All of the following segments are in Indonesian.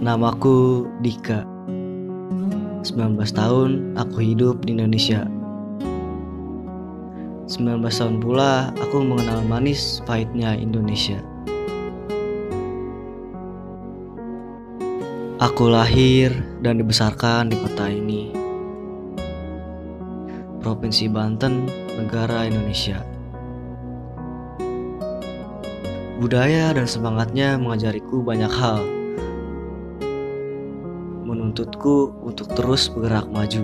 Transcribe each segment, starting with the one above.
Namaku Dika. 19 tahun aku hidup di Indonesia. 19 tahun pula aku mengenal manis pahitnya Indonesia. Aku lahir dan dibesarkan di kota ini, Provinsi Banten, negara Indonesia. Budaya dan semangatnya mengajariku banyak hal, menuntutku untuk terus bergerak maju,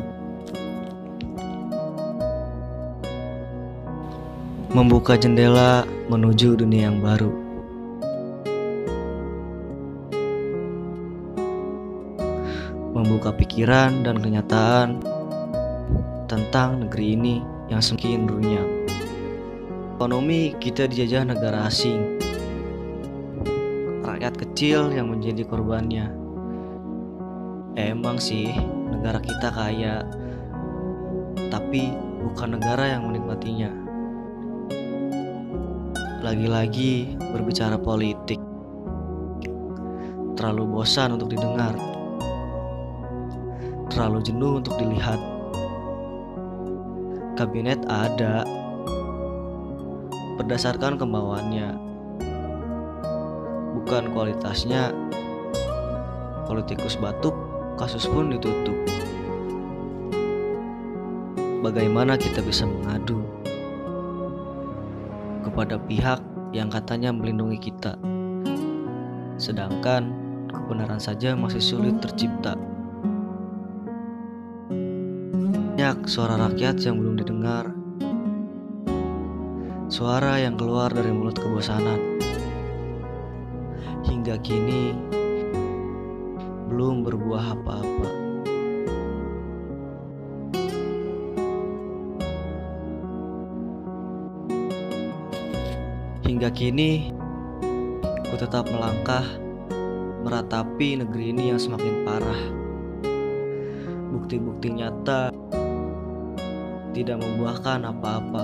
membuka jendela menuju dunia yang baru. Membuka pikiran dan kenyataan tentang negeri ini yang semakin runyam. Ekonomi kita dijajah negara asing, rakyat kecil yang menjadi korbannya. Emang sih negara kita kaya, tapi bukan negara yang menikmatinya. Lagi-lagi berbicara politik, terlalu bosan untuk didengar, terlalu jenuh untuk dilihat. Kabinet ada berdasarkan kemauannya, bukan kualitasnya. Politikus batuk, kasus pun ditutup. Bagaimana kita bisa mengadu kepada pihak yang katanya melindungi kita, sedangkan kebenaran saja masih sulit tercipta? Banyak suara rakyat yang belum didengar, suara yang keluar dari mulut kebosanan. Hingga kini belum berbuah apa-apa. Hingga kini ku tetap melangkah meratapi negeri ini yang semakin parah. Bukti-bukti nyata tidak membuahkan apa-apa,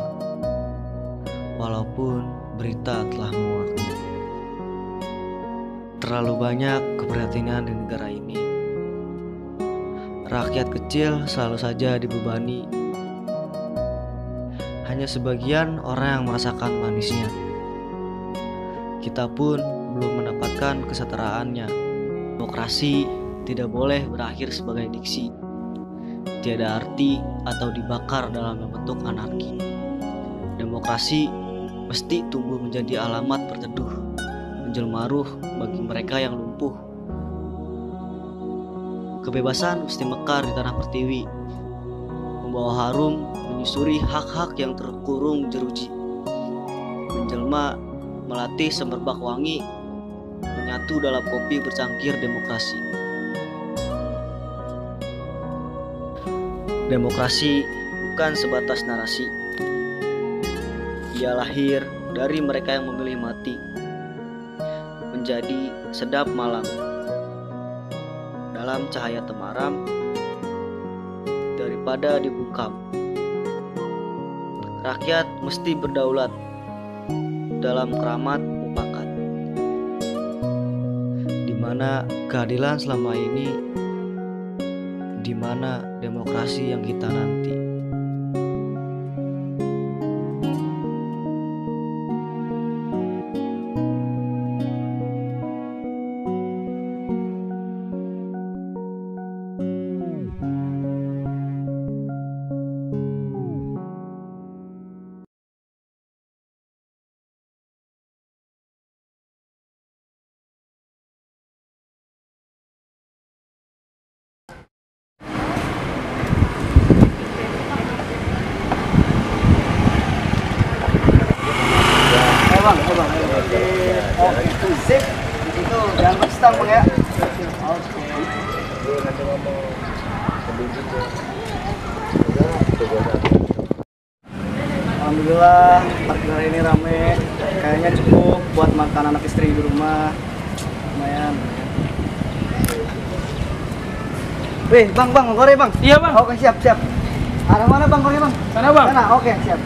walaupun berita telah memuatnya. Terlalu banyak keprihatinan di negara ini. Rakyat kecil selalu saja dibebani. Hanya sebagian orang yang merasakan manisnya. Kita pun belum mendapatkan kesetaraannya. Demokrasi tidak boleh berakhir sebagai diksi, tiada arti atau dibakar dalam bentuk anarki. Demokrasi mesti tumbuh menjadi alamat berteduh, menjelma ruh bagi mereka yang lumpuh. Kebebasan mesti mekar di tanah pertiwi, membawa harum menyusuri hak-hak yang terkurung jeruji, menjelma melatih semerbak wangi, menyatu dalam kopi bercangkir demokrasi. Demokrasi bukan sebatas narasi. Ia lahir dari mereka yang memilih mati, menjadi sedap malam dalam cahaya temaram daripada dibungkam. Rakyat mesti berdaulat dalam keramat mufakat, di mana keadilan selama ini, di mana demokrasi yang kita nanti. Oke, sip. Di situ jangan berstang, Bang ya. Oke. Alhamdulillah, parkir hari ini rame. Kayaknya cukup buat makan anak istri di rumah. Lumayan. Wih, Bang, goreng, Bang. Iya, Bang. Oke, siap. Arah mana, Bang, goreng, Bang? Sana, Bang. Sana, oke, siap.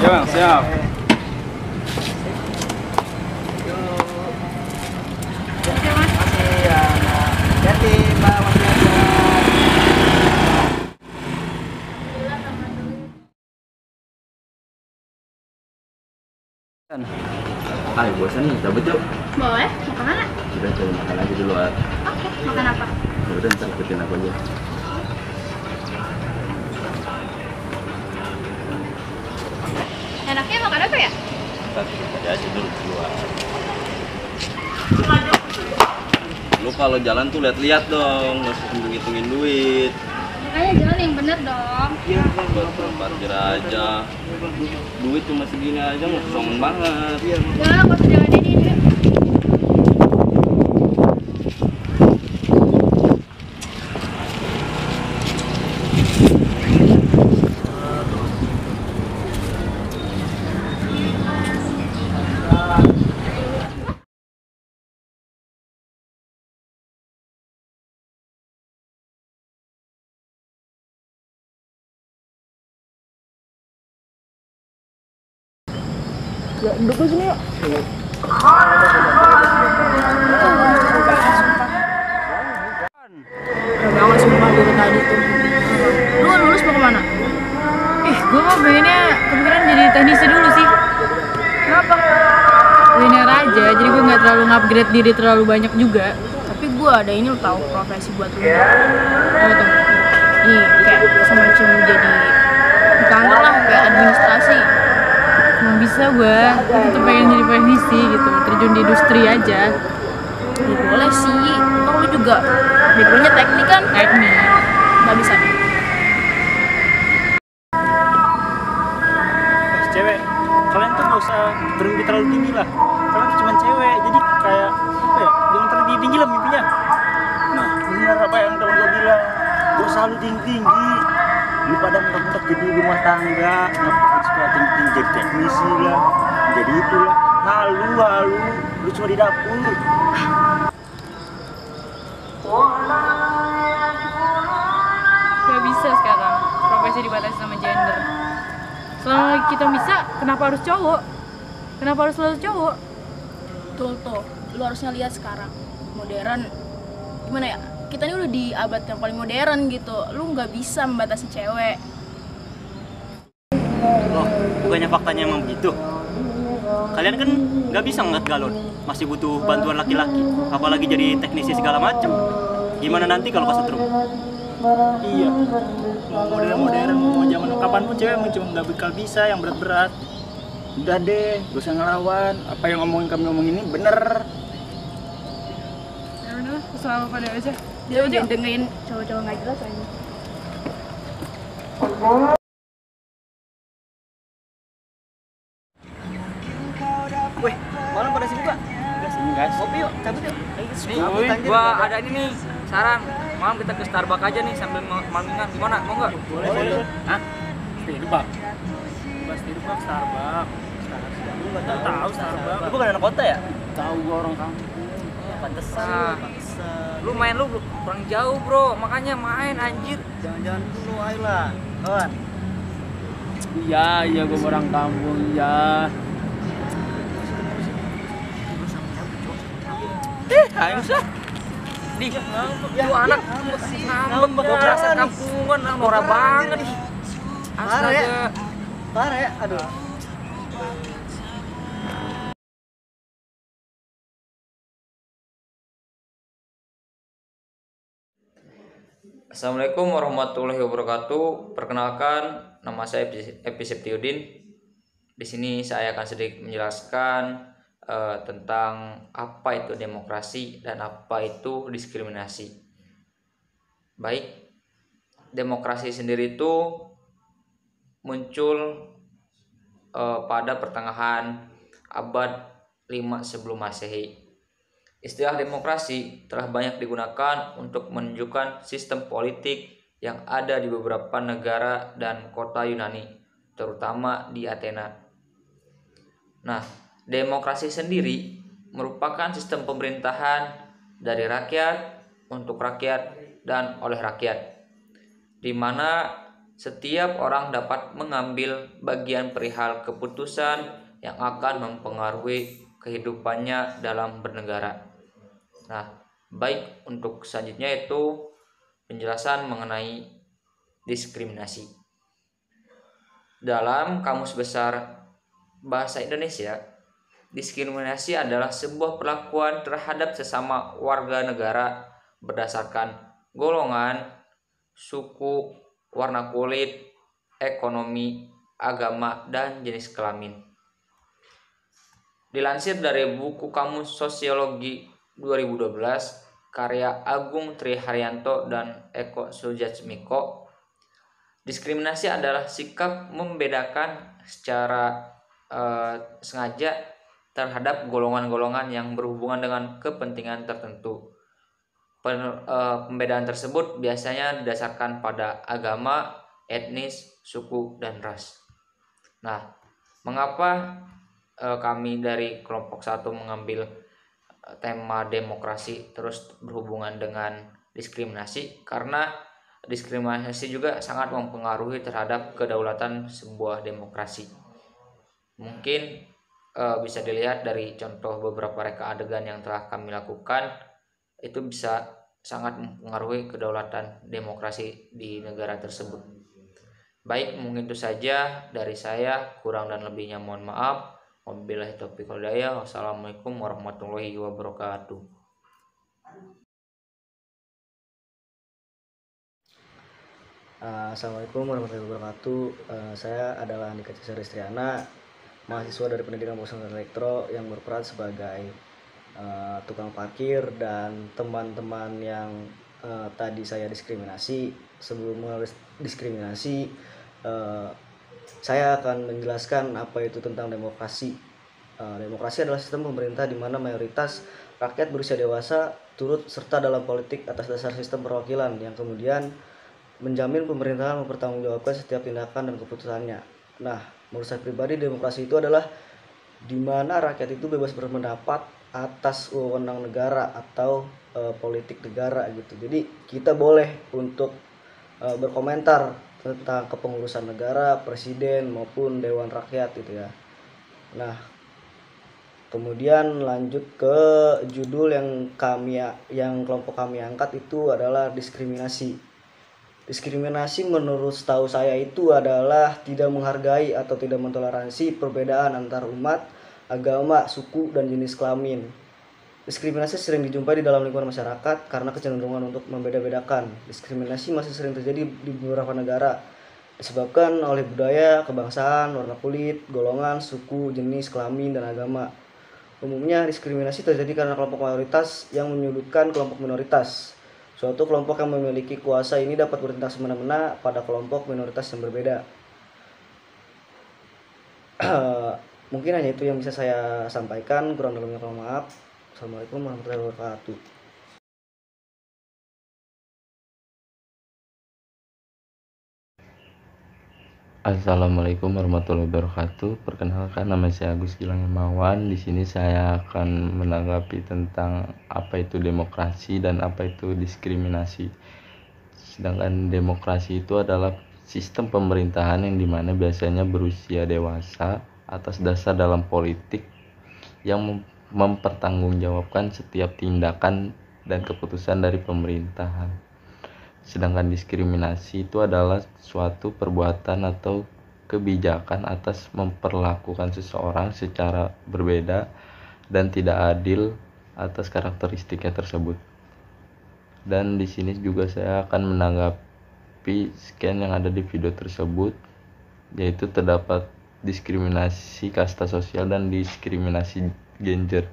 Ya, Bang, siap. Ah, bosan nih, cabut yuk. Boleh, mau kemana? Udah cari makan aja di luar. Oke, makan apa? Ya udah ntar ikutin aku aja. Enaknya makan apa ya? Ntar kita aja dulu keluar. Lu kalau jalan tuh lihat-lihat dong, nggak usah ngitungin duit. Makanya jalan yang bener dong. Buat parkir aja. Duit cuma segini aja ngosong banget. Udah lah, gak usah diladenin yuk. Banget sumpah dari tadi tuh. Lu lulus mau kemana? Gue mah pengennya kepikiran jadi teknisi dulu sih. Kenapa? Linear aja, jadi gue nggak terlalu upgrade diri terlalu banyak juga. Tapi gue ada ini lo tahu profesi buat lu. Apa tuh? Ini kayak semacam jadi di kantor lah kayak administrasi. Mau bisa gue tetep pengen jadi teknisi gitu, terjun di industri aja. Ya boleh sih. Toh lu juga backgroundnya teknik kan? Teknik. Nggak bisa nih. Cewek, kalian tuh gak usah bermimpi terlalu tinggi lah. Kalian tuh cuma cewek, jadi kayak apa ya? Jangan terlalu tinggi lah mimpinya. Nah, benar apa yang temen gue bilang. Gak usah lu tinggi-tinggi. Lu pada mentok-mentok jadi rumah tangga, ngapain sekolah tinggi-tinggi jadi teknisi lah, jadi itulah. Halu, lu cuma di dapur. Gak bisa sekarang profesi dibatasi sama gender. Selama kita bisa, kenapa harus cowok? Kenapa harus selalu cowok? Tuh, lu harusnya lihat sekarang. Modern. Gimana ya? Kita ini udah di abad yang paling modern gitu. Lu nggak bisa membatasi cewek. Loh, bukannya faktanya emang begitu? Kalian kan nggak bisa ngeliat galon, masih butuh bantuan laki-laki, apalagi jadi teknisi segala macam. Gimana nanti kalau kesetrum? Iya, mau modern-modern, mau zaman kapanpun cewek cuma nggak bakal bisa yang berat-berat. Udah deh, gak usah ngelawan. Apa yang kami ngomongin ini bener. Ya udah, selalu pada aja. Dia udah dengerin cowok-cowok nggak jelas aja. Weh, malam pada sini pak? Gas. Kopi yuk, cabut yuk. Nih, gua ada ini nih, saran. Malam kita ke Starbucks aja nih sambil malingan. Gimana? Mau nggak? Boleh. Hah? Starbucks? Starbucks. Lu nggak tahu Starbucks? Lu bukan anak kota ya? Tahu gua orang kampung. Pantesan. Lu main lu kurang jauh, bro. Makanya main anjir. Jangan-jangan dulu, ayolah. Kawan. Iya, gua orang kampung, iya. Ayo sah. Di, lu anak ngambek, gua berasa kampungan, norak banget nih. Parah ya? Astaga. Parah ya? Aduh. Assalamualaikum warahmatullahi wabarakatuh. Perkenalkan, nama saya Epi Septiudin. Di sini saya akan sedikit menjelaskan tentang apa itu demokrasi dan apa itu diskriminasi. Baik, demokrasi sendiri itu muncul pada pertengahan abad 5 sebelum Masehi. Istilah demokrasi telah banyak digunakan untuk menunjukkan sistem politik yang ada di beberapa negara dan kota Yunani, terutama di Athena. Nah, demokrasi sendiri merupakan sistem pemerintahan dari rakyat, untuk rakyat, dan oleh rakyat, di mana setiap orang dapat mengambil bagian perihal keputusan yang akan mempengaruhi kehidupannya dalam bernegara. Nah, baik, untuk selanjutnya itu penjelasan mengenai diskriminasi. Dalam Kamus Besar Bahasa Indonesia Diskriminasi adalah sebuah perlakuan terhadap sesama warga negara berdasarkan golongan, suku, warna kulit, ekonomi, agama, dan jenis kelamin. Dilansir dari buku Kamus Sosiologi 2012 karya Agung Triharyanto dan Eko Sujatmiko, diskriminasi adalah sikap membedakan secara sengaja terhadap golongan-golongan yang berhubungan dengan kepentingan tertentu. Pembedaan tersebut biasanya didasarkan pada agama, etnis, suku, dan ras. Nah, mengapa kami dari kelompok 1 mengambil tema demokrasi terus berhubungan dengan diskriminasi? Karena diskriminasi juga sangat mempengaruhi terhadap kedaulatan sebuah demokrasi. Mungkin bisa dilihat dari contoh beberapa reka adegan yang telah kami lakukan, itu bisa sangat mempengaruhi kedaulatan demokrasi di negara tersebut. Baik, mungkin itu saja dari saya, kurang dan lebihnya mohon maaf. Wabillahi taufiq wal hidayah. Wassalamualaikum warahmatullahi wabarakatuh. Assalamualaikum warahmatullahi wabarakatuh. Saya adalah Andika Cesar Istriana, mahasiswa dari pendidikan profesional elektro yang berperan sebagai tukang parkir, dan teman-teman yang tadi saya diskriminasi. Sebelum diskriminasi, saya akan menjelaskan apa itu tentang demokrasi. Demokrasi adalah sistem pemerintah di mana mayoritas rakyat berusia dewasa turut serta dalam politik atas dasar sistem perwakilan yang kemudian menjamin pemerintahan mempertanggungjawabkan setiap tindakan dan keputusannya. Nah, menurut saya pribadi, demokrasi itu adalah di mana rakyat itu bebas berpendapat atas wewenang negara atau politik negara gitu. Jadi kita boleh untuk berkomentar tentang kepengurusan negara, presiden maupun dewan rakyat gitu ya. Nah, kemudian lanjut ke judul yang kelompok kami angkat itu adalah diskriminasi. Diskriminasi menurut setahu saya itu adalah tidak menghargai atau tidak mentoleransi perbedaan antar umat, agama, suku, dan jenis kelamin. Diskriminasi sering dijumpai di dalam lingkungan masyarakat karena kecenderungan untuk membeda-bedakan. Diskriminasi masih sering terjadi di beberapa negara disebabkan oleh budaya, kebangsaan, warna kulit, golongan, suku, jenis kelamin, dan agama. Umumnya diskriminasi terjadi karena kelompok mayoritas yang menyudutkan kelompok minoritas. Suatu kelompok yang memiliki kuasa ini dapat bertindak semena-mena pada kelompok minoritas yang berbeda. Mungkin hanya itu yang bisa saya sampaikan, kurang lebihnya mohon maaf. Assalamualaikum warahmatullahi wabarakatuh. Assalamualaikum warahmatullahi wabarakatuh. Perkenalkan, nama saya Agus Gilang Himawan. Di sini saya akan menanggapi tentang apa itu demokrasi dan apa itu diskriminasi. Sedangkan demokrasi itu adalah sistem pemerintahan yang dimana biasanya berusia dewasa atas dasar dalam politik yang mempertanggungjawabkan setiap tindakan dan keputusan dari pemerintahan. Sedangkan diskriminasi itu adalah suatu perbuatan atau kebijakan atas memperlakukan seseorang secara berbeda dan tidak adil atas karakteristiknya tersebut. Dan di sini juga saya akan menanggapi scan yang ada di video tersebut, yaitu terdapat diskriminasi kasta sosial dan diskriminasi gender.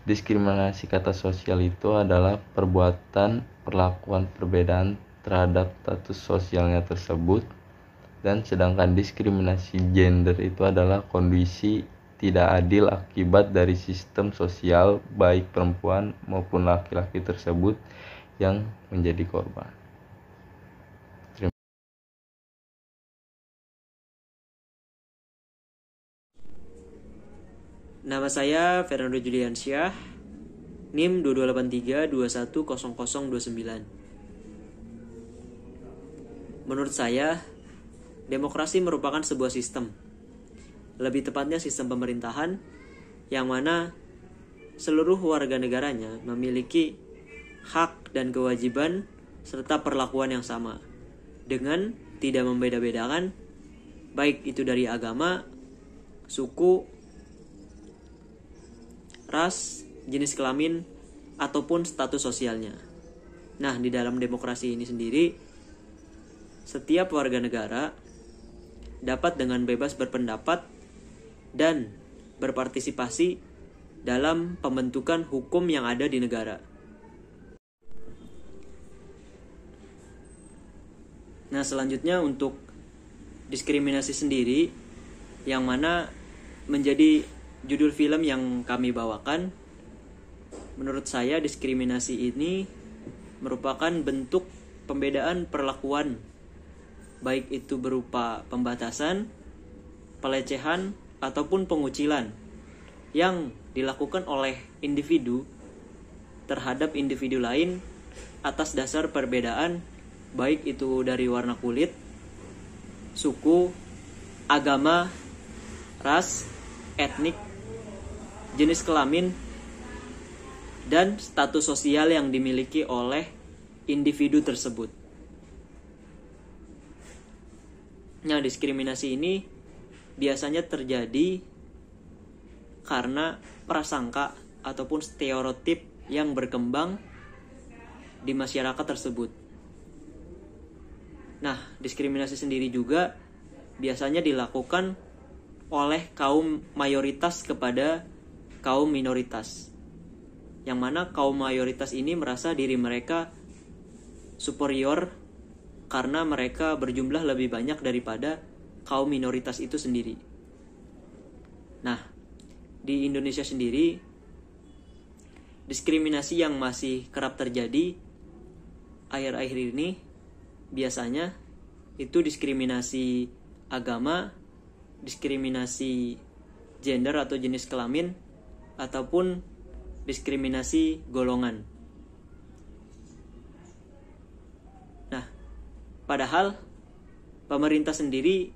Diskriminasi kasta sosial itu adalah perbuatan perlakuan perbedaan terhadap status sosialnya tersebut, dan sedangkan diskriminasi gender itu adalah kondisi tidak adil akibat dari sistem sosial baik perempuan maupun laki-laki tersebut yang menjadi korban. Nama saya Fernando Juliansyah, NIM 2283210029. Menurut saya, demokrasi merupakan sebuah sistem, lebih tepatnya sistem pemerintahan, yang mana seluruh warga negaranya memiliki hak dan kewajiban serta perlakuan yang sama, dengan tidak membeda-bedakan, baik itu dari agama, suku, ras, jenis kelamin, ataupun status sosialnya. Nah, di dalam demokrasi ini sendiri, setiap warga negara dapat dengan bebas berpendapat dan berpartisipasi dalam pembentukan hukum yang ada di negara. Nah, selanjutnya untuk diskriminasi sendiri, yang mana menjadi judul film yang kami bawakan. Menurut saya diskriminasi ini merupakan bentuk pembedaan perlakuan, baik itu berupa pembatasan, pelecehan, ataupun pengucilan yang dilakukan oleh individu terhadap individu lain atas dasar perbedaan, baik itu dari warna kulit, suku, agama, ras, etnik, jenis kelamin, dan status sosial yang dimiliki oleh individu tersebut. Nah, diskriminasi ini biasanya terjadi karena prasangka ataupun stereotip yang berkembang di masyarakat tersebut. Nah, diskriminasi sendiri juga biasanya dilakukan oleh kaum mayoritas kepada kaum minoritas, yang mana kaum mayoritas ini merasa diri mereka superior karena mereka berjumlah lebih banyak daripada kaum minoritas itu sendiri. Nah, di Indonesia sendiri, diskriminasi yang masih kerap terjadi akhir-akhir ini biasanya itu diskriminasi agama, diskriminasi gender atau jenis kelamin, ataupun diskriminasi golongan. Nah, padahal pemerintah sendiri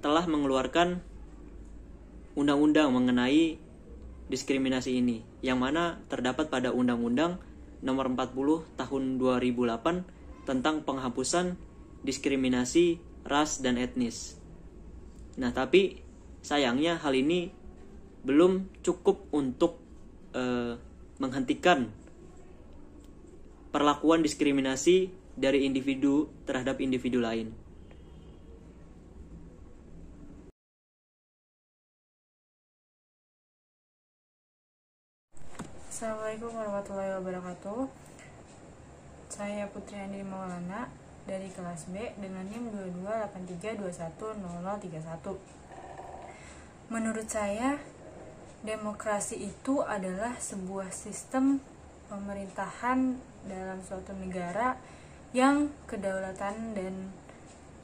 telah mengeluarkan undang-undang mengenai diskriminasi ini, yang mana terdapat pada Undang-Undang Nomor 40 Tahun 2008 tentang penghapusan diskriminasi ras dan etnis. Nah, tapi sayangnya hal ini belum cukup untuk menghentikan perlakuan diskriminasi dari individu terhadap individu lain. Assalamualaikum warahmatullahi wabarakatuh. Saya Putri Andri Maulana dari kelas B dengan NIM 2283210031. Menurut saya, demokrasi itu adalah sebuah sistem pemerintahan dalam suatu negara yang kedaulatan dan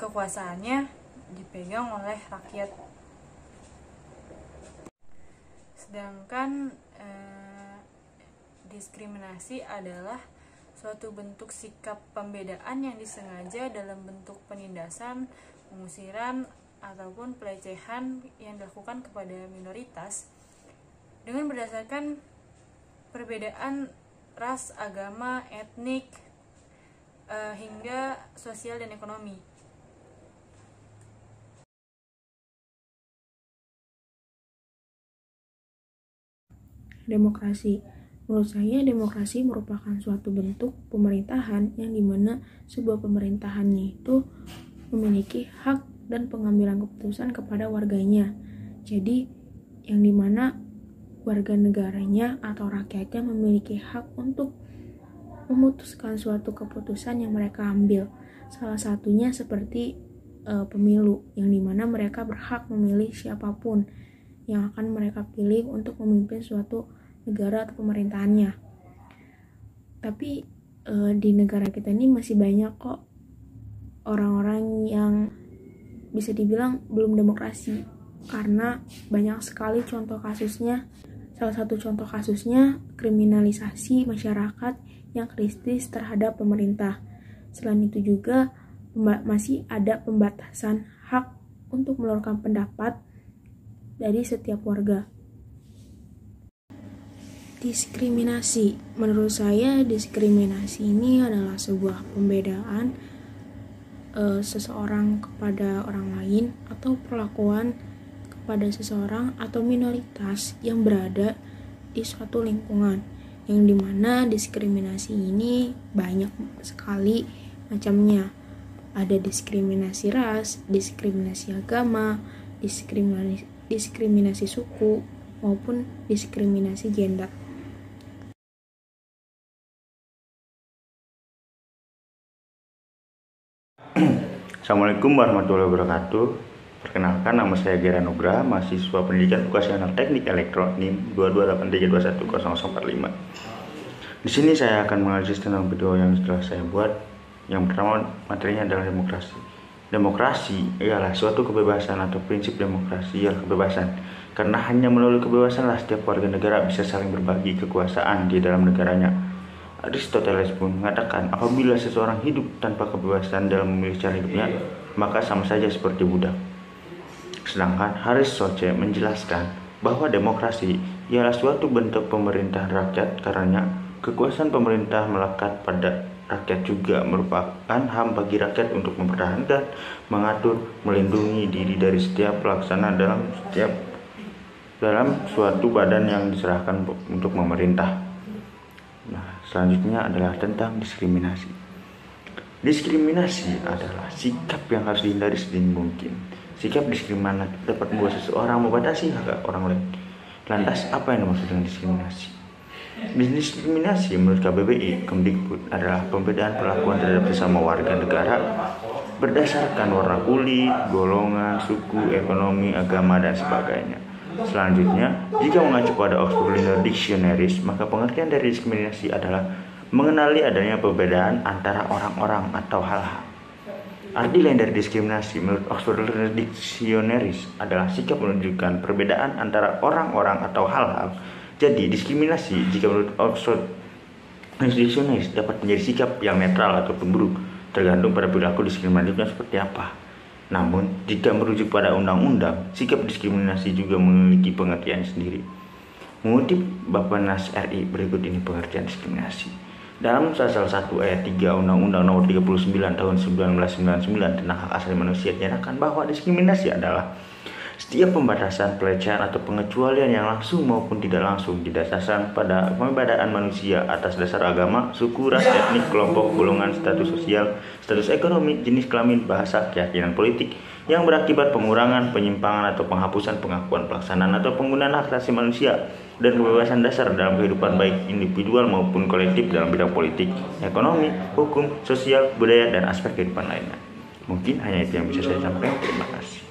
kekuasaannya dipegang oleh rakyat. Sedangkan diskriminasi adalah suatu bentuk sikap pembedaan yang disengaja dalam bentuk penindasan, pengusiran, ataupun pelecehan yang dilakukan kepada minoritas dengan berdasarkan perbedaan ras, agama, etnik, hingga sosial dan ekonomi. Demokrasi. Menurut saya, demokrasi merupakan suatu bentuk pemerintahan yang dimana sebuah pemerintahannya itu memiliki hak dan pengambilan keputusan kepada warganya. Jadi, yang dimana warga negaranya atau rakyatnya memiliki hak untuk memutuskan suatu keputusan yang mereka ambil. Salah satunya seperti pemilu, yang dimana mereka berhak memilih siapapun yang akan mereka pilih untuk memimpin suatu negara atau pemerintahannya. Tapi di negara kita ini masih banyak kok orang-orang yang bisa dibilang belum demokrasi, karena banyak sekali contoh kasusnya. Salah satu contoh kasusnya kriminalisasi masyarakat yang kritis terhadap pemerintah. Selain itu juga masih ada pembatasan hak untuk mengeluarkan pendapat dari setiap warga. Diskriminasi. Menurut saya, diskriminasi ini adalah sebuah pembedaan seseorang kepada orang lain atau perlakuan kepada seseorang atau minoritas yang berada di suatu lingkungan, yang dimana diskriminasi ini banyak sekali macamnya. Ada diskriminasi ras, diskriminasi agama, diskriminasi suku, maupun diskriminasi gender. Assalamualaikum warahmatullahi wabarakatuh. Perkenalkan, nama saya Gera Nugraha, mahasiswa pendidikan vokasional teknik elektro NIM 2283210045. Di sini saya akan menganalisis tentang video yang telah saya buat. Yang pertama, materinya adalah demokrasi. Demokrasi ialah suatu kebebasan atau prinsip demokrasi ialah kebebasan. Karena hanya melalui kebebasanlah setiap warga negara bisa saling berbagi kekuasaan di dalam negaranya. Aristoteles pun mengatakan apabila seseorang hidup tanpa kebebasan dalam memilih cara hidupnya, maka sama saja seperti budak. Sedangkan Harris Soce menjelaskan bahwa demokrasi ialah suatu bentuk pemerintahan rakyat karena kekuasaan pemerintah melekat pada rakyat juga merupakan hak bagi rakyat untuk mempertahankan, mengatur, melindungi diri dari setiap pelaksana dalam suatu badan yang diserahkan untuk memerintah. Nah, selanjutnya adalah tentang diskriminasi. Diskriminasi adalah sikap yang harus dihindari sedini mungkin. Sikap diskriminatif dapat membuat seseorang membatasi hak orang lain. Lantas, apa yang dimaksud dengan diskriminasi? Diskriminasi menurut KBBI Kemdikbud adalah pembedaan perlakuan terhadap sesama warga negara berdasarkan warna kulit, golongan, suku, ekonomi, agama, dan sebagainya. Selanjutnya, jika mengacu pada Oxford Dictionaries, maka pengertian dari diskriminasi adalah mengenali adanya perbedaan antara orang-orang atau hal-hal. Arti lain dari diskriminasi menurut Oxford Dictionaries adalah sikap menunjukkan perbedaan antara orang-orang atau hal-hal. Jadi, diskriminasi jika menurut Oxford Dictionaries dapat menjadi sikap yang netral ataupun buruk, tergantung pada perilaku diskriminatifnya seperti apa. Namun, jika merujuk pada undang-undang, sikap diskriminasi juga memiliki pengertian sendiri. Mengutip Bappenas RI, berikut ini pengertian diskriminasi. Dalam pasal 1 ayat 3 Undang-Undang Nomor 39 Tahun 1999 tentang hak asasi manusia dinyatakan bahwa diskriminasi adalah setiap pembatasan, pelecehan, atau pengecualian yang langsung maupun tidak langsung didasarkan pada pembedaan manusia atas dasar agama, suku, ras, etnik, kelompok, golongan, status sosial, status ekonomi, jenis kelamin, bahasa, keyakinan politik yang berakibat pengurangan, penyimpangan, atau penghapusan pengakuan pelaksanaan atau penggunaan hak asasi manusia dan kebebasan dasar dalam kehidupan baik individual maupun kolektif dalam bidang politik, ekonomi, hukum, sosial, budaya, dan aspek kehidupan lainnya. Mungkin hanya itu yang bisa saya sampaikan. Terima kasih.